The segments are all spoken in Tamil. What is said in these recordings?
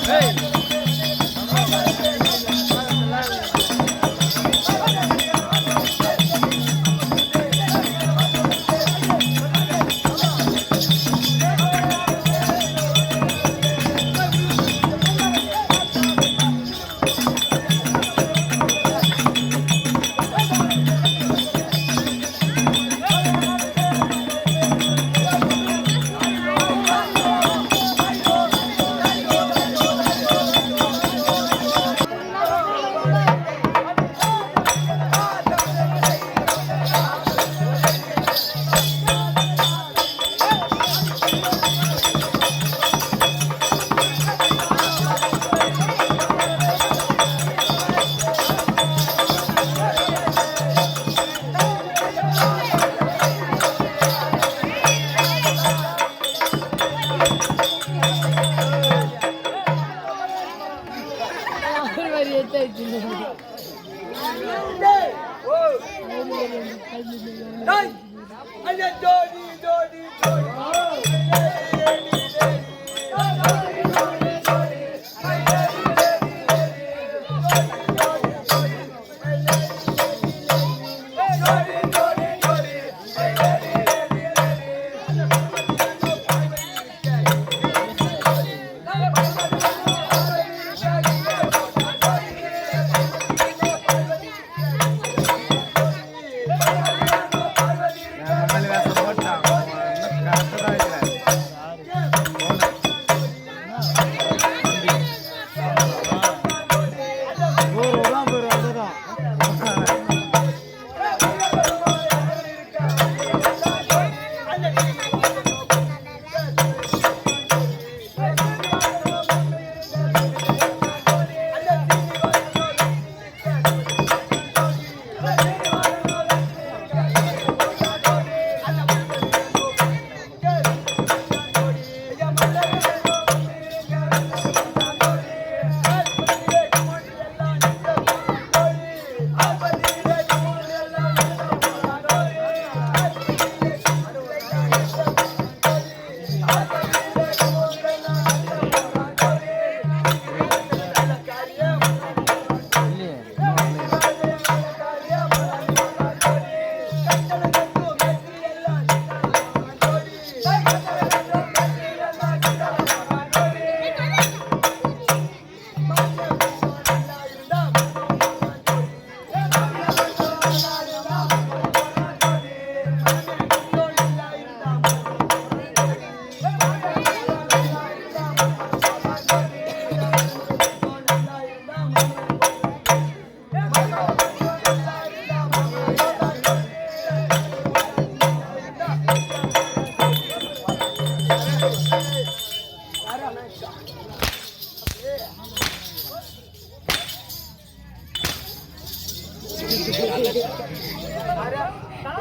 Hey!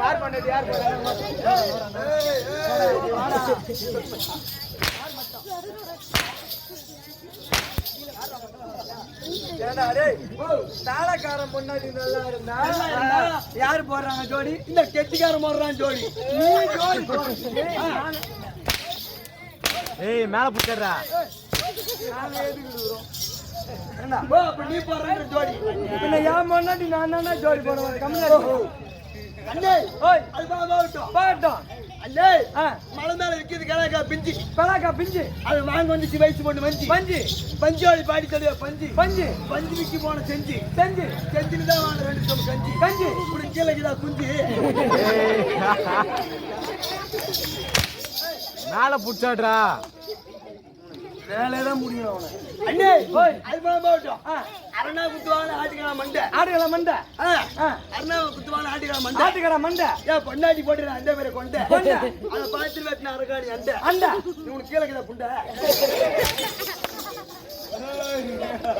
யார் பண்ணது யார் தாளக்காரன் பொண்ணாடி நல்லா இருந்தா யாரு போடுறாங்க ஜோடி? இந்த கெட்டிக்காரன் போடுறான் ஜோடி. நீ ஜோடி ஏய் மேல புடிச்சறா. நாங்க எதுக்குறோம்? என்ன போ அப்ப நீ போடுற ஜோடி. பின்ன யார் பொண்ணாடி நான் ஜோடி போடுவேன். கம்மியா அண்ணே ஓய் அது பாட்டோம் அண்ணே மலை மேல விக்கிறது கலாக்கா பிஞ்சு அது வாங்க வந்து வயசு போட்டு பஞ்சோடி பாடி சொல்லுவா பஞ்சு விக்கி போன செஞ்சுன்னு தான் வாங்க 2 சொம்பு கஞ்சி இப்படி கீழே குஞ்சு மேல புடிச்சாடுறா. வேலையதான் முடியும் அவனை. அண்ணே ஓய் அது போட்டோம். அரணா குத்துவாங்க ஆட்டுக்கலாம் மண்டை அரணா குத்துவாங்க ஆட்டுக்கலாம் மண்டை ஏன் பொண்டாட்டி போட்டு அந்த பேரை கொண்ட அதை பார்த்து வெட்டின அரகாடி அண்டை இவனுக்கு கீழே கிட்ட புண்டை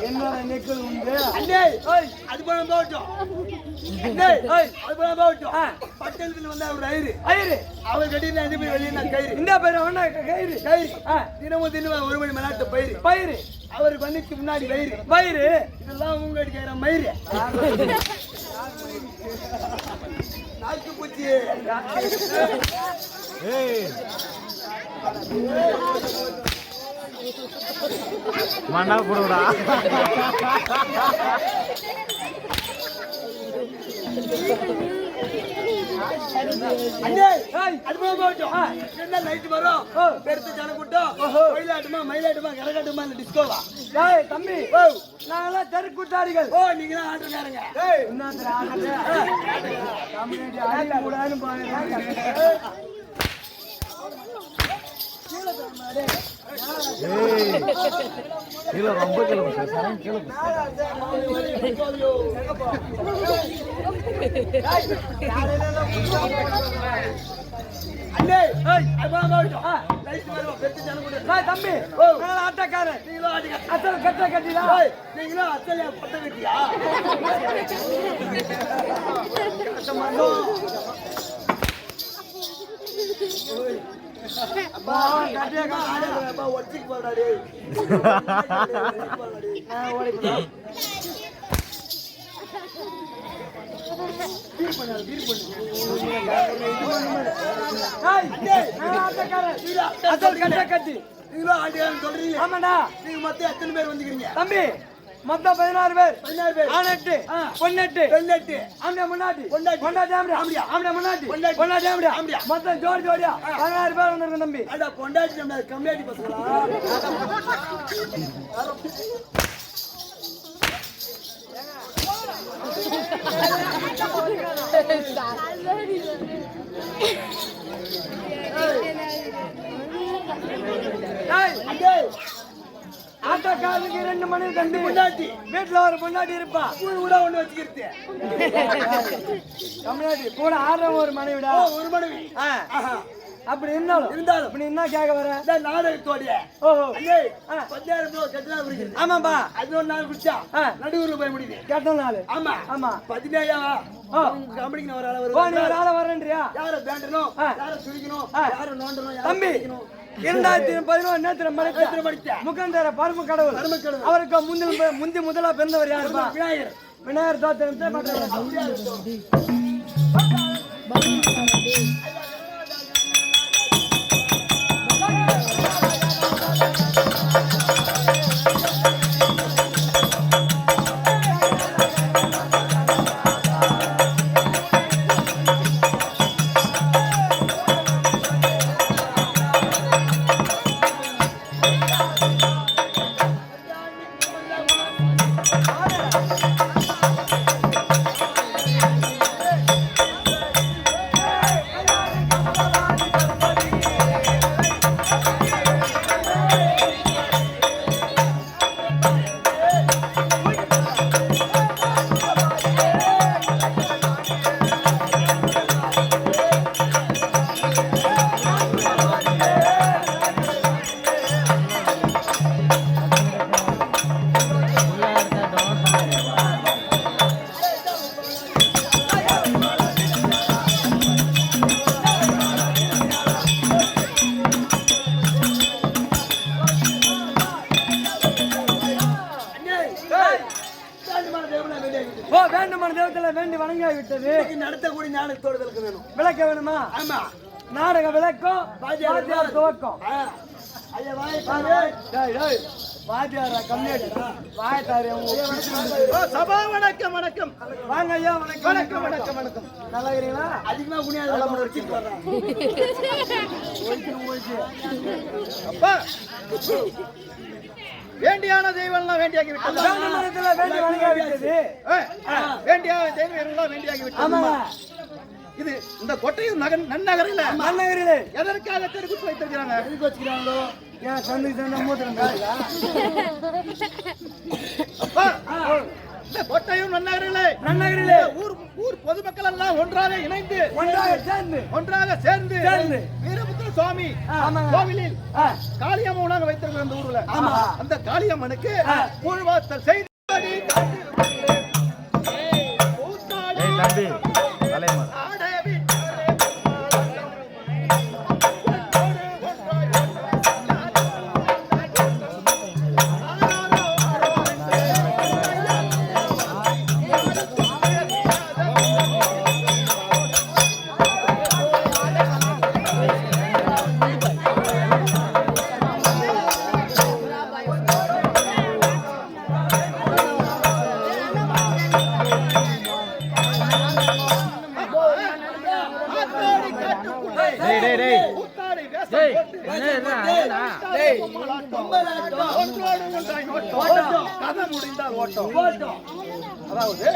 என்னோட நெக்கல் உண்டு. அண்ணே ஓய் அது போட்டோம். அண்ணே ஓய் அது போட்டோம். பட்டணத்துல வந்தா ஒரு ஐரு அவர் கட்டின 5 பேர் வெளியே நான் கயிறு இந்த பேர் அவனா கயிறு தினமும் 1 மணி மணி பயிறு அவருக்கு பண்ணிக்கு முன்னாடி வயிறு இதெல்லாம் உங்க அடிக்கிற மயிறு நாக்கு பூச்சி மண்ணா போடுடா. அண்ணே அது போட்டோம். என்ன நைட் வரும் பெருத்து ஜன கூட்டம் மயிலாட்டுமா கரகாட்டுமா இல்ல டிஸ்கோவா? டேய் தம்பி நாங்கெல்லாம் தெருக்கூட்டாரிகள். நீங்க தான் ஆட்டக்காரங்க. என்ன ஆடுறது கம்யூனிட்டி ஆடி கூடாதுன்னு பாருங்க. கீழே ரொம்ப கீழே தம்பி ஆட்டக்காரன் அசல் கட்ட கட்டிடா. நீங்களும் அசல் பட்ட கட்டியா? ஒட்டிக்கு போடாடி ஆமாடா. நீங்க மொத்தம் எத்தனை பேர் வந்துக்கிறீங்க தம்பி? மொத்தம் 16 பேர். ஆனெட்டு பொண்ணெட்டு ஆம்படியா முன்னாடி மொத்தம் ஜோடியா 16 பேர் வந்திருக்கோம் தம்பி. பொண்டாட்டி கம்மியாட்டி பசங்களா? ஆட்டக்காரனுக்கு 2 மணி தம்பி பொண்டாட்டி வீட்டுல ஒரு பொண்டாட்டி இருப்பா. கூட ஒண்ணு வச்சுக்கிறது தமிழ்நாட்டு கூட ஆடுறவன் ஒரு மனைவிடா. ஒரு மனைவி அப்படி இருந்தாலும் இப்படி என்ன கேட்க வர நாடகத்தோடைய ஆமாப்பா. அது ஒரு நாள் குடிச்சா நடுவுல போய் முடியுது கெட்ட நாள். ஆமா 17 கம்பெனிக்கு ஒரு ஆள வரேன்றியா? யார பேண்டணும் யார சுழிக்கணும் யார நோண்டணும் தம்பி. 2011 நேத்திர மடித்த முகந்தர பரம கடவுள் அவருக்கு முந்தி முதலா பிறந்தவர் யாருப்பா? விநாயகர் தோத்திரத்தை பிராமண தேவத்துல வேண்டி வணங்கி விட்டது. நடத்தக்கூடிய ஞானத்தோடு வேணும். விளக்க வேணுமா? ஆமா. நாடக விளக்கம் வாத்தியார் துவக்கம். ஐயா வாய் வாத்தியாரா கம்மியாடா வாய்த்தாரு. சபா வணக்கம் வணக்கம். வாங்க ஐயா. வணக்கம் வணக்கம் வணக்கம் வணக்கம். நல்லா இருக்கீங்களா? அதிகமா குனியாத வச்சிட்டு வர்றேன். அப்பா வேண்டியான தெய்வம்லாம் வேண்டியாகி விட்டது. வேண்டி வணங்கி விட்டது. வேண்டிய தெய்வம் வேண்டியாகி விட்டது. ஆமாங்க. இது இந்த கொட்டையூர் நன்னகரில நன்னகரிலே எதற்காக தெருக்குத்து வைத்திருக்கிறாங்க? எதுக்கு வச்சுக்கிறாங்களோ? ஏன் சந்துக்கு சண்டை மூத்திரம் அப்பா இந்த கொட்டையூர் நன்னகரிலே ஊர் பொதுமக்கள் எல்லாம் ஒன்றாக இணைந்து ஒன்றாக சேர்ந்து வீரபுத்திர சுவாமி கோவிலில் காளியம்மன் நாங்க வைத்திருக்கிறோம் இந்த ஊர்ல. அந்த காளியம்மனுக்கு கூழ்வாத்தல் செய்து கதை முடிந்தால் ஓட்டம். அதாவது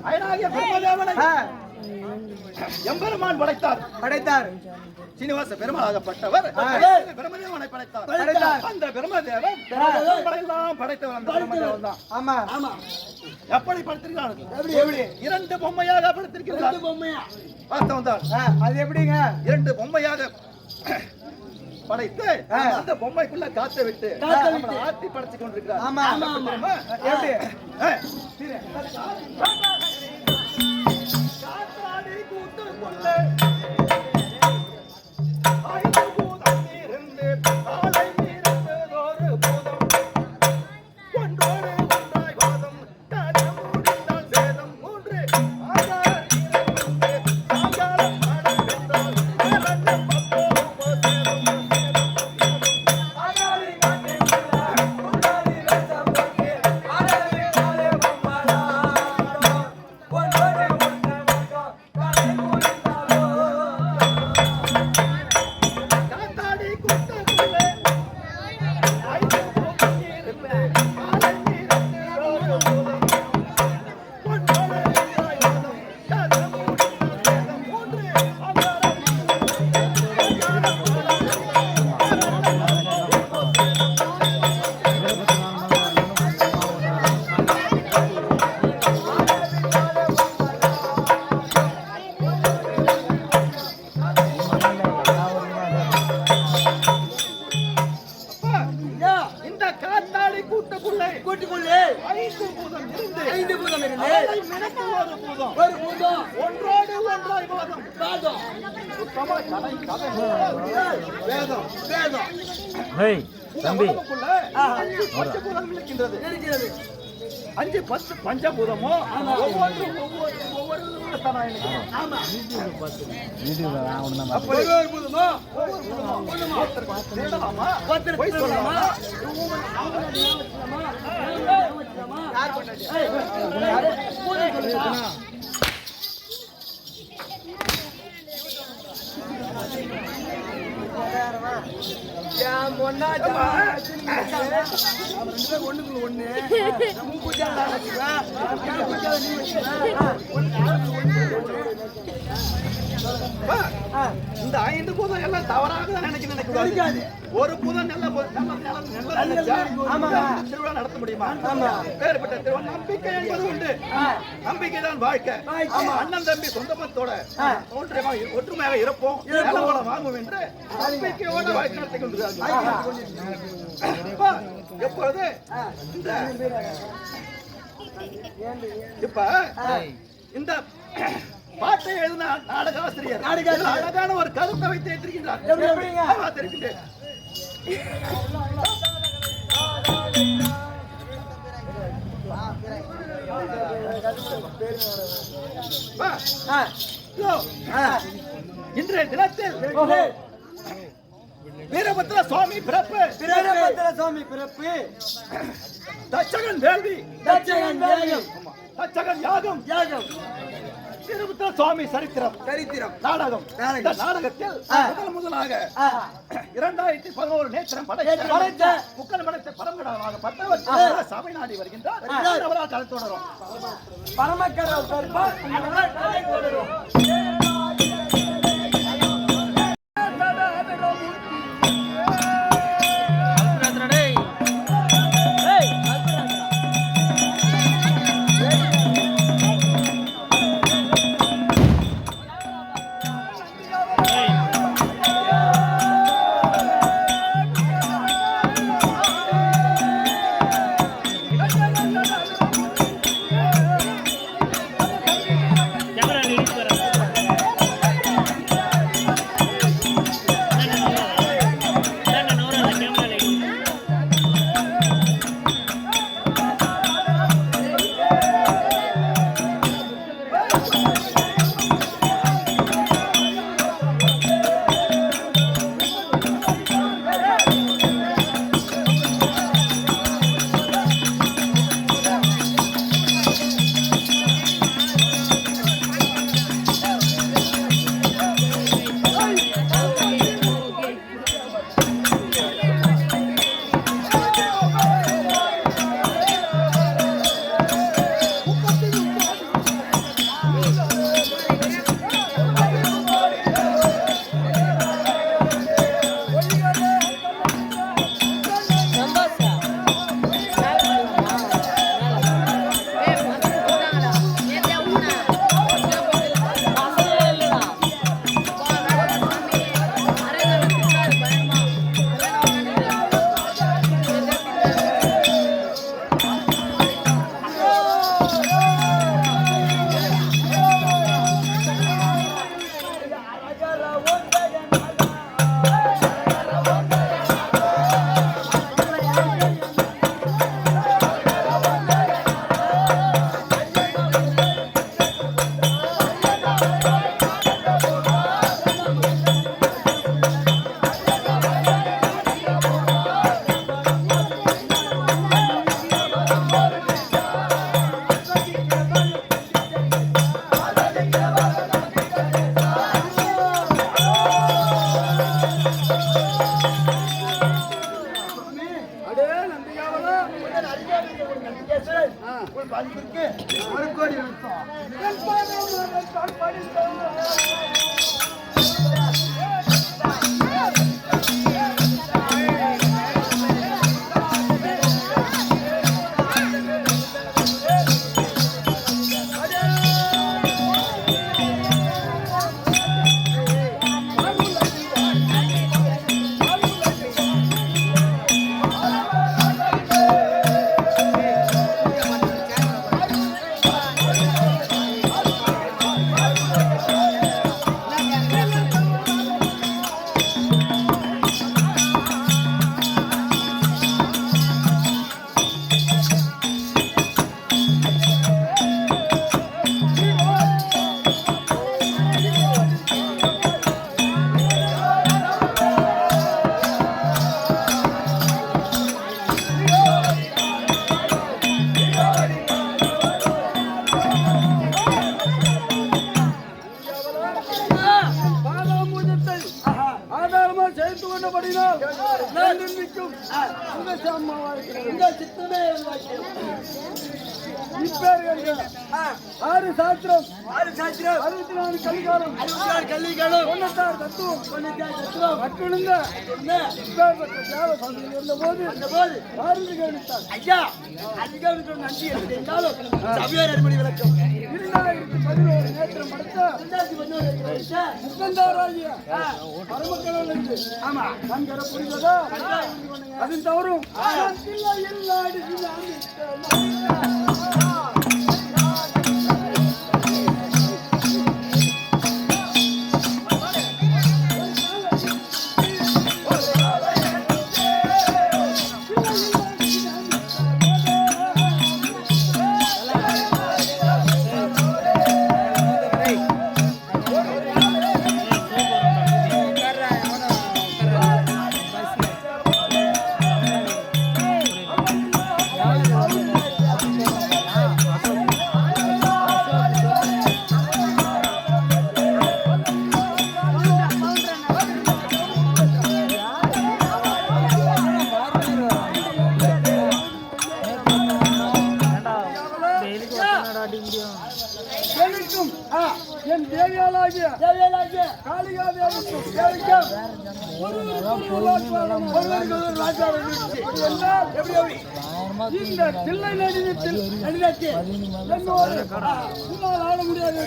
அயனாகிய பிரம்மதேவனை எம்பெருமான் படைத்தார். சீனிவாச பெருமாளாகப்பட்டவர் பிரம்மதேவனை படைத்தார். அந்த பிரம்மதேவன் எல்லாம் படைத்தவர் அந்த பிரம்மதேவன் தான். ஆமா ஆமா. எப்படி படைத்திருக்கிறார்கள்? எப்படி 2 பொம்மையாக படைத்திருக்கிறார். பொம்மையா? வாஸ்தவம் தான். அது எப்படிங்க? 2 பொம்மையாக படைத்து அந்த பொம்மைக்குள்ள காத்த விட்டு ஆட்டி படைச்சு கொண்டிருக்கிறார். ஆமா ஆமா. எப்படி? காத்தாடி கூட்டுக்குள்ள ஐந்து பூதம் இருந்து ஆலை மீறந்து ஒரு பூதம் ஒன்றோடு ஒன்றாய் வாதம் காலம் முடிந்தால் சேதம் 3 ஆகாரம் ஆகாரம் பாடம் என்றால் சேதம் கூட்டுக்குள்ளே 5 பூதம் இருந்து 5 பூதம் இருந்து அதை மினக்கு ஒரு பூதம் ஒன்றோடு ஒன்றாய் வாதம் சுத்தமா கதை வேதம் ஹேய் தம்பி 5 பஞ்சபூதங்கள் இருக்கின்றது. 5 10 பஞ்சபூதமோ ஒவ்வொரு ஆமா. அப்படி ஒவ்வொரு பூதமோ சொல்லலாமா? போய் சொல்லலாமா? இந்த 5 பூதம் எல்லாம் தவறாக தான் நினைக்கிறது. ஒரு பூதம் நல்ல திருவிழா நடத்த முடியுமா? வேறுபட்ட திருவிழா நம்பிக்கை என்பது உண்டு. நம்பிக்கை தான் வாழ்க்கை. அண்ணன் தம்பி சொந்தமத்தோட ஒற்றுமையாக இருப்போம், வாங்குவோம் என்று நம்பிக்கையோட வாழ்க்கை நடத்தி கொண்டிருக்கிறார்கள். எப்பொழுது இப்ப இந்த பாட்டை எழுதின நாடக ஆசிரியர் அழகான ஒரு கருத்தை வைத்து வைத்திருக்கின்றார். வா. ஆ. யோ, ஆ. இன்றைய தினத்தில் ஓஹோ. வீரபத்ர சுவாமி பிறப்பு, வீரபத்ர சுவாமி பிறப்பு, தச்சகன் வேள்வி, தட்சகன் வேகம், தச்சகன் யாகம், யாகம், வீரபத்ர சுவாமி சரித்திரம் சரித்திரம், நாடகம். நாடகம். இந்த நாடகத்தில் முதலாக ஆ. 2011 நேத்திரம் படைத்த படைத்த முக்கல் படைத்த பரம்பராக பட்டவர் சபை நாடி வருகின்றார். அவரால் கலை தொடரும். பரமக்கரர் பெருமாள் கலை தொடரும். ஒரு கோடி ஆறு சாஸ்திரம் 64 கலிகாலம் 66 கலிகாலம் 96 தத்துவம் கட்டுணுங்க இப்பேற்பட்ட தேவ சபையில் இருந்தபோது ஆறு கவனித்தார் ஐயா அதிகாரிகள் நன்றி என்றாலும் சபையார் அடிப்படை விளக்கம் 2011 நேத்திரம் படுத்த முக்கந்தாராகிய பரமக்கடவுளுக்கு ஆமா கண்கர புரிந்ததா அதன் தவறும் என் தேவியாளாகிய காளிகா தேவிக்கும் ஒருவருக்கு ஒரு ராஜா என்றால் எப்படி இந்த தில்லை நடினத்தில் என்னோடு உன்னால் ஆட முடியாது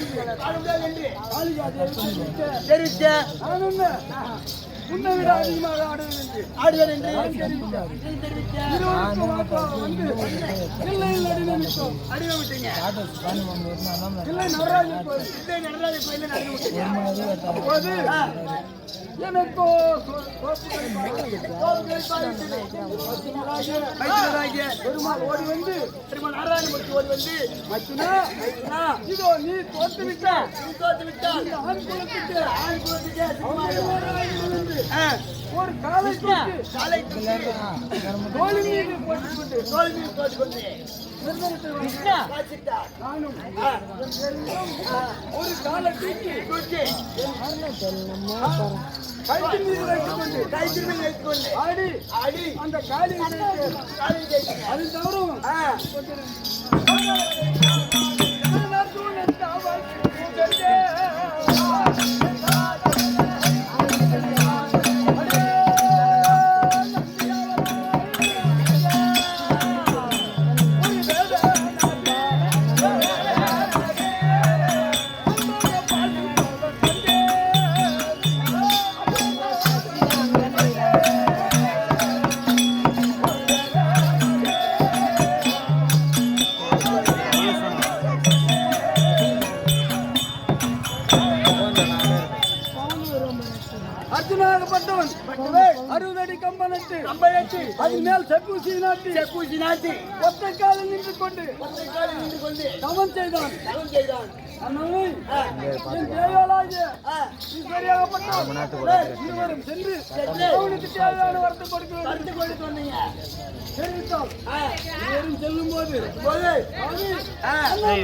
என்று காளிகா தேவி தெரிவித்த நான் என்ன உன்னை விட அதிகமாக ஆடுவேன் என்று எனக்கோ பெருமாள் ஓடி வந்து பெருமாள் நாராயணமூர்த்தி ஓடி வந்து மச்சுனா இதோ நீ தோத்து விட்டால் ஆண் குலத்துக்கு ஒரு காலை தோல் மீது போட்டுக்கொண்டு நானும் ஒரு காலை தூக்கி கைத்து மீது வைத்துக்கொண்டு ஆடி அந்த காலி அது தவறும் அர்ஜுனாகப்பட்டவன் 60 அடி கம்பனத்து அதன் மேல் செப்பூசி நாட்டி ஒற்றை காலில் நின்று கொண்டு தவம் செய்தான் அண்ணனை என் தேவையாளாகிய இருவரும் சென்று அவனுக்கு தேவையான வரத்தை கொடுத்து வந்தீங்க தெரிவித்தால் இருவரும் செல்லும் போது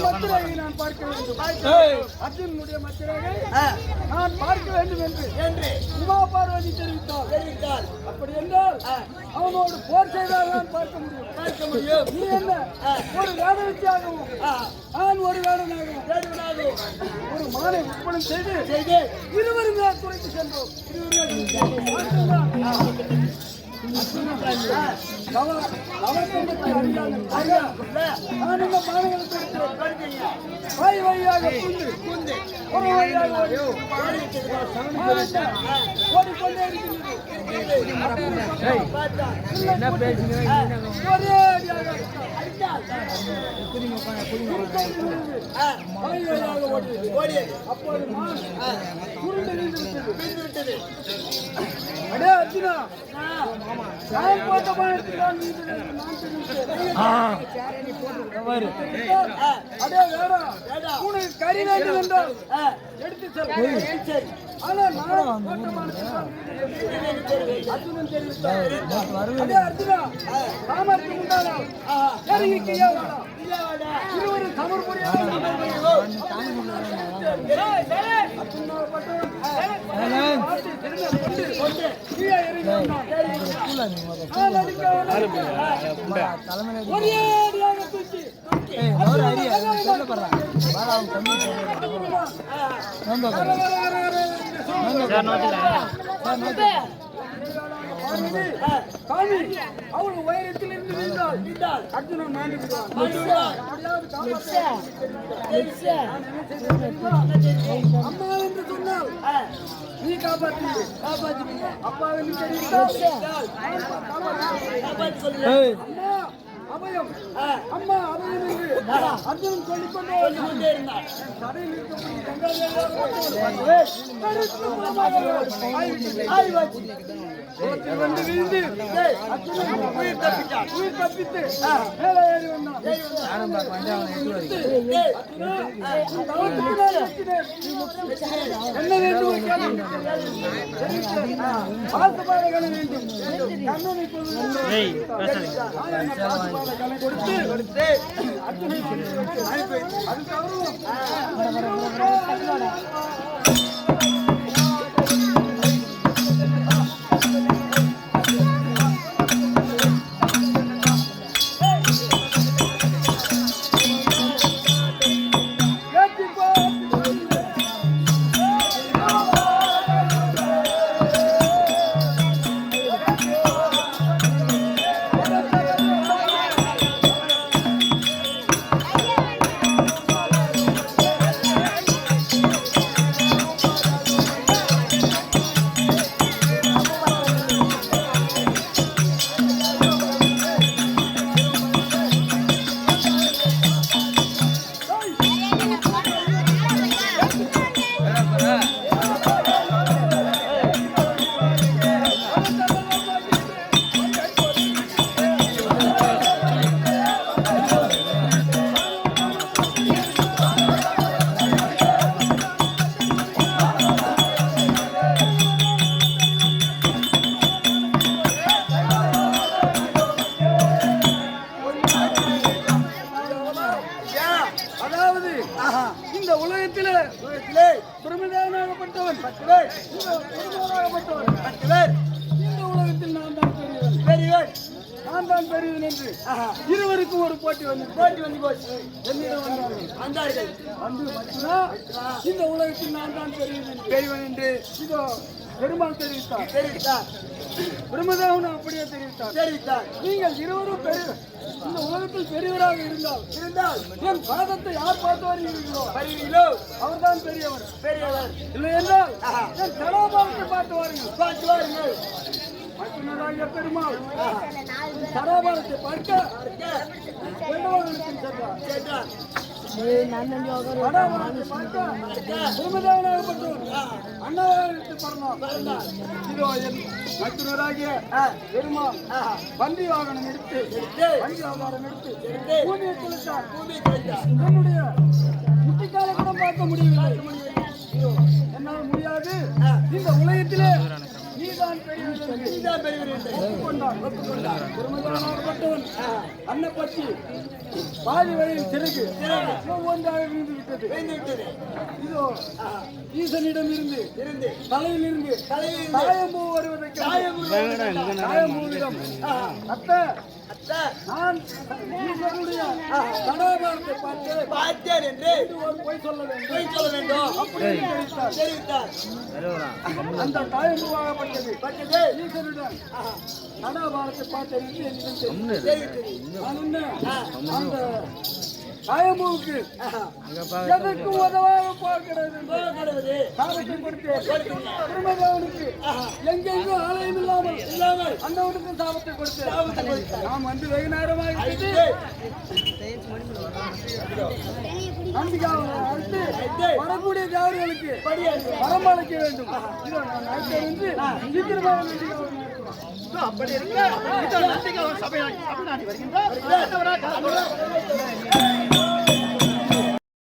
மத்திரையை நான் பார்க்க வேண்டும் அர்ஜுனுடைய மத்திரையை நான் பார்க்க வேண்டும் என்று உமா பார்வதி தெரிவித்தால் அப்படி என்றால் அவனோடு போர் செய்தால் நான் பார்க்க முடியும் நீ என்ன ஒரு வேடவித்தியாகவும் நான் ஒரு வேடனாகவும் ஒரு மாலை உட்படம் செய்து இருவருமே துறைக்கு சென்றோம் என்ன பேசுங்க அடே அர்ஜுனா நான் போட்ட பானத்துக்கு அடே வேடா உனக்கு கறி வேண்டும் என்றால் எடுத்து செல் ஆனா நான் போட்ட பானத்துக்கு அர்ஜுனன் தெரிவித்தார் அடே அர்ஜுனா சாமர்த்தியம் உண்டானால் இறங்கிக்கு இருவரும் சமர்புரியாக அவள் உயரத்தில் இருந்து நீந்தால் அர்ஜுனன் அம்மா என்று சொன்னால் நீ காப்பாற்றி அப்பா என்று தெரிவித்தால் அம்மா அபயம் அம்மா அபயம் என்று அர்ஜுனன் சொல்லிக்கொண்டே இருந்தார் சபையில் வந்து வீழ்ந்து உயிர் தப்பித்து மேலே ஏறி வந்தான் என்ன வேண்டும் வாழ்த்துப்பாடு கண வேண்டும் கண்ணனை கொடுத்து அர்ஜுனை அது தவறும் நான் தான் பெரியவன் என்று இருவருக்கும் ஒரு போட்டி வந்து போச்சு என்னிடம் வந்தார்கள். வந்தார்கள் வந்து மச்சுனா, இந்த உலகத்தில் நான் தான் பெரியவன் என்று இதோ பெருமாள் தெரிவித்தார். தெரிவித்தார் பிரம்மதேவன் அப்படியே தெரிவித்தார். தெரிவித்தார் நீங்கள் இருவரும் இந்த உலகத்தில் பெரியவராக இருந்தால் என் பாதத்தை யார் பார்த்து வருகிறீர்களோ அவர்தான் பெரியவர். இல்லை என்றால் என் சடாபாரத்தை பார்த்து வாருங்கள். மற்றவராகிய பெருமாள் சடாபாரத்தை பார்க்க சென்றார். பெருமாள் பன்றி வாகனம் எடுத்து பன்றி வியாபாரம் எடுத்து பூமியை குளித்தார். என்னுடைய முட்டிக்கால கூட பார்க்க முடியவில்லை. என்னால் முடியாது, இந்த உலகத்திலே நீதான் பெரியவன் ஒப்புக்கொண்டான். பெருமதானாகப்பட்டவன் அன்னப்பற்றி பாதி வழியில் சிறகு ஒவ்வொன்றாக விழுந்து விட்டது. இதோ ஈசனிடம் இருந்து தலையில் இருந்து தாயம்பூ வருவதற்கு தாயம்பூவிடம் நான் ஈசனுடைய சடாபாரத்தை பார்த்தேன் என்று பொய் சொல்ல வேண்டும் அப்படி தெரிவித்தார். அந்த தாயம்பூவாகப்பட்டது ஈசனுடன் சடாபாரத்தை பார்த்தேன் என்று என்னிடம் தெரிவித்தது. அந்த தாயம்பூவுக்கு எதற்கும் உதவாக போகிறது. சாபத்தை கொடுத்தேன். திருமகனுக்கு எங்கெங்கும் ஆலயம் இல்லாமல் அண்ணவனுக்கும் சாபத்தை கொடுத்தேன். நாம் வந்து வெகு நேரமாக நம்பிக்கையாளர்களை அழைத்து வரக்கூடிய தேவர்களுக்கு வரம் அளிக்க வேண்டும். இதோ நான் அழைத்து சீக்கிரமாக அப்படி இருக்க நம்பிக்கை சபை வருகின்றார்.